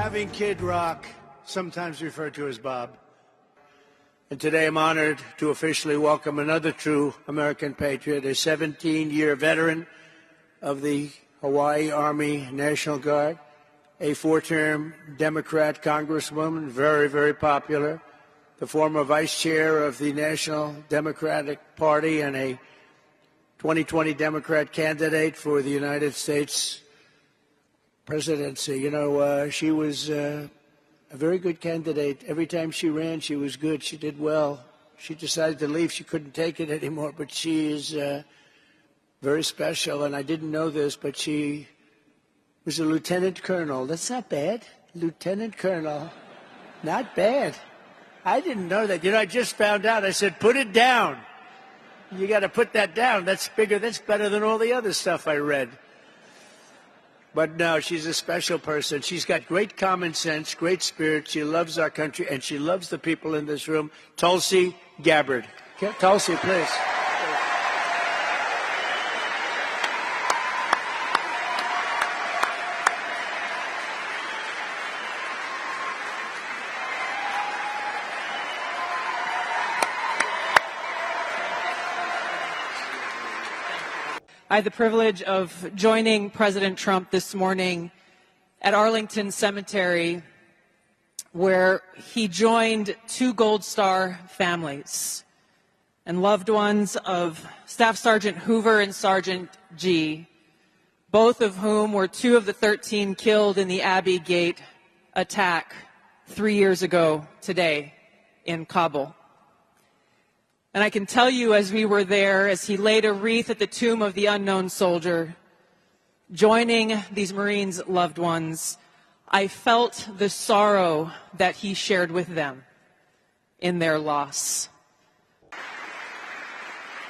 having Kid Rock, sometimes referred to as Bob. And today I'm honored to officially welcome another true American patriot, a 17-year veteran of the Hawaii Army National Guard, a 4-term Democrat congresswoman, very, very popular, the former vice chair of the National Democratic Party and a 2020 Democrat candidate for the United States presidency. You know, she was a very good candidate. Every time she ran, she was good. She did well. She decided to leave. She couldn't take it anymore, but she is very special. And I didn't know this, but she was a lieutenant colonel. That's not bad. Lieutenant colonel. Not bad. I didn't know that. You know, I just found out. I said, put it down. You got to put that down. That's bigger. That's better than all the other stuff I read. But no, she's a special person. She's got great common sense, great spirit. She loves our country, and she loves the people in this room. Tulsi Gabbard. Okay, Tulsi, please. I had the privilege of joining President Trump this morning at Arlington Cemetery, where he joined 2 Gold Star families and loved ones of Staff Sergeant Hoover and Sergeant G, both of whom were 2 of the 13 killed in the Abbey Gate attack 3 years ago today in Kabul. And I can tell you, as we were there, as he laid a wreath at the tomb of the unknown soldier, joining these Marines' loved ones, I felt the sorrow that he shared with them in their loss.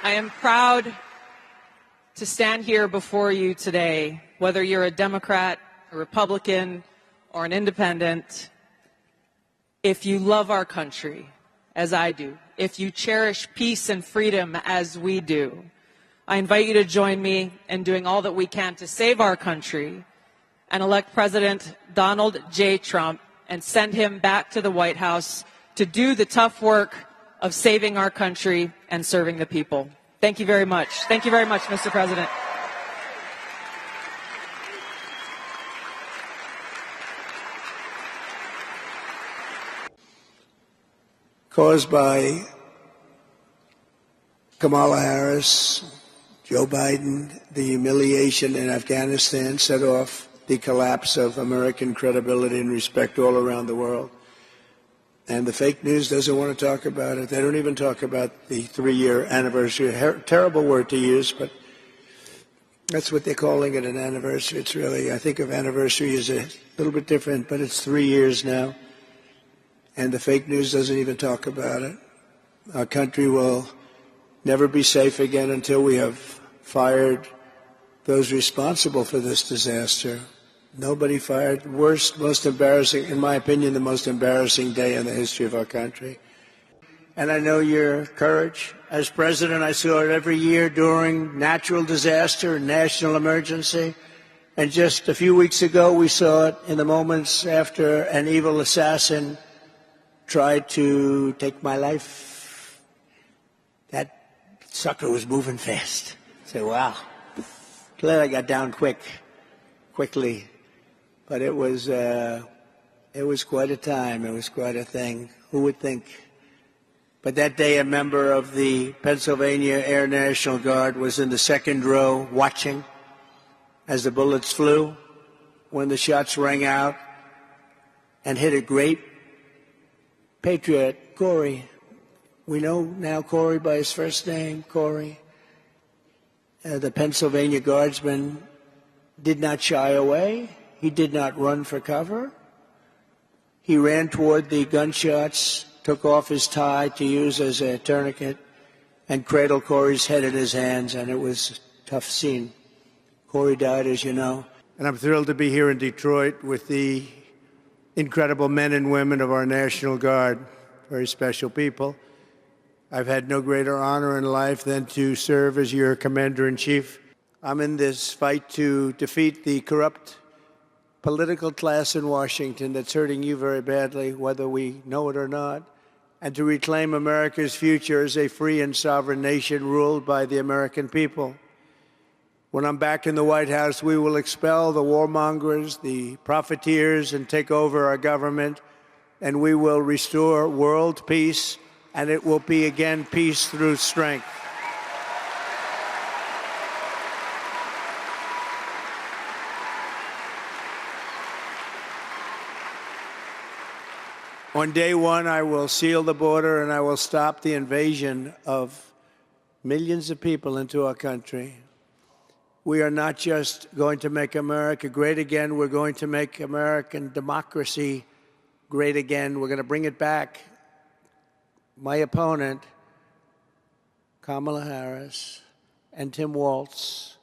I am proud to stand here before you today, whether you're a Democrat, a Republican, or an independent, if you love our country, as I do, if you cherish peace and freedom as we do, I invite you to join me in doing all that we can to save our country and elect President Donald J. Trump and send him back to the White House to do the tough work of saving our country and serving the people. Thank you very much. Thank you very much, Mr. President. Caused by Kamala Harris, Joe Biden, the humiliation in Afghanistan set off the collapse of American credibility and respect all around the world. And the fake news doesn't want to talk about it. They don't even talk about the 3-year anniversary. Terrible word to use, but that's what they're calling it, an anniversary. It's really, I think of anniversary as a little bit different, but it's 3 years now. And the fake news doesn't even talk about it. Our country will never be safe again until we have fired those responsible for this disaster. Nobody fired. Worst, most embarrassing, in my opinion, the most embarrassing day in the history of our country. And I know your courage. As president, I saw it every year during natural disaster and national emergency. And just a few weeks ago, we saw it in the moments after an evil assassin tried to take my life. That sucker was moving fast. I said, wow. Glad I got down quickly. But it was quite a time. It was quite a thing. Who would think? But that day, a member of the Pennsylvania Air National Guard was in the second row watching as the bullets flew, when the shots rang out and hit a great patriot, Corey. We know now Corey by his first name, Corey. The Pennsylvania Guardsman did not shy away. He did not run for cover. He ran toward the gunshots, took off his tie to use as a tourniquet, and cradled Corey's head in his hands, and it was a tough scene. Corey died, as you know. And I'm thrilled to be here in Detroit with the incredible men and women of our National Guard, very special people. I've had no greater honor in life than to serve as your commander-in-chief. I'm in this fight to defeat the corrupt political class in Washington that's hurting you very badly, whether we know it or not, and to reclaim America's future as a free and sovereign nation ruled by the American people. When I'm back in the White House, we will expel the warmongers, the profiteers, and take over our government, and we will restore world peace, and it will be, again, peace through strength. On day one, I will seal the border and I will stop the invasion of millions of people into our country. We are not just going to make America great again, we're going to make American democracy great again. We're going to bring it back. My opponent, Kamala Harris, and Tim Walz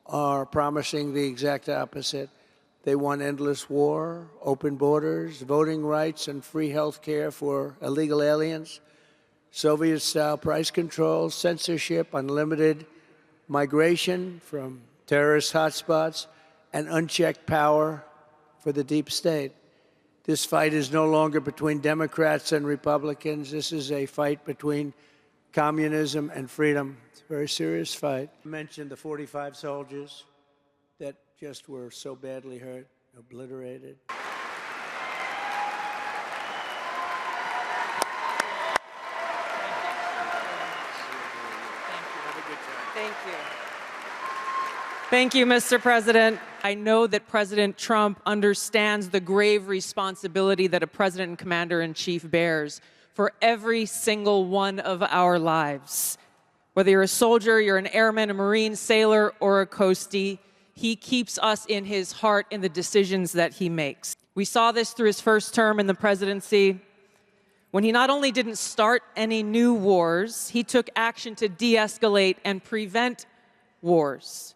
are promising the exact opposite. They want endless war, open borders, voting rights, and free health care for illegal aliens, Soviet-style price controls, censorship, unlimited migration from terrorist hotspots, and unchecked power for the deep state. This fight is no longer between Democrats and Republicans. This is a fight between communism and freedom. It's a very serious fight. I mentioned the 45 soldiers that just were so badly hurt, obliterated. Thank you. Thank you, Mr. President. I know that President Trump understands the grave responsibility that a president and commander-in-chief bears for every single one of our lives. Whether you're a soldier, you're an airman, a Marine, sailor, or a coastie, he keeps us in his heart in the decisions that he makes. We saw this through his first term in the presidency, when he not only didn't start any new wars, he took action to de-escalate and prevent wars.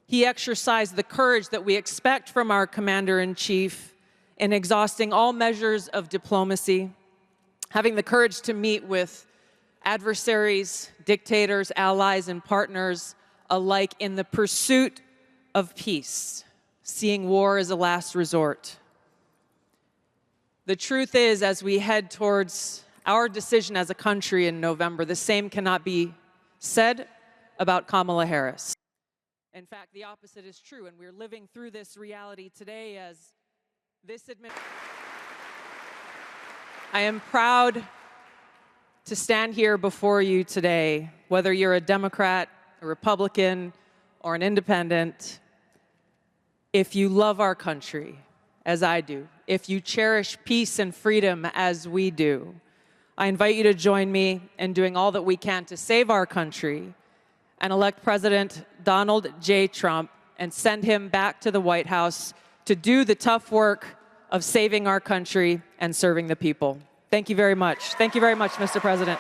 He exercised the courage that we expect from our commander-in-chief in exhausting all measures of diplomacy, having the courage to meet with adversaries, dictators, allies, and partners alike in the pursuit of peace, seeing war as a last resort. The truth is, as we head towards our decision as a country in November, the same cannot be said about Kamala Harris. In fact, the opposite is true, and we're living through this reality today as this administration. I am proud to stand here before you today, whether you're a Democrat, a Republican, or an independent. If you love our country, as I do, if you cherish peace and freedom as we do, I invite you to join me in doing all that we can to save our country and elect President Donald J. Trump and send him back to the White House to do the tough work of saving our country and serving the people. Thank you very much. Thank you very much, Mr. President.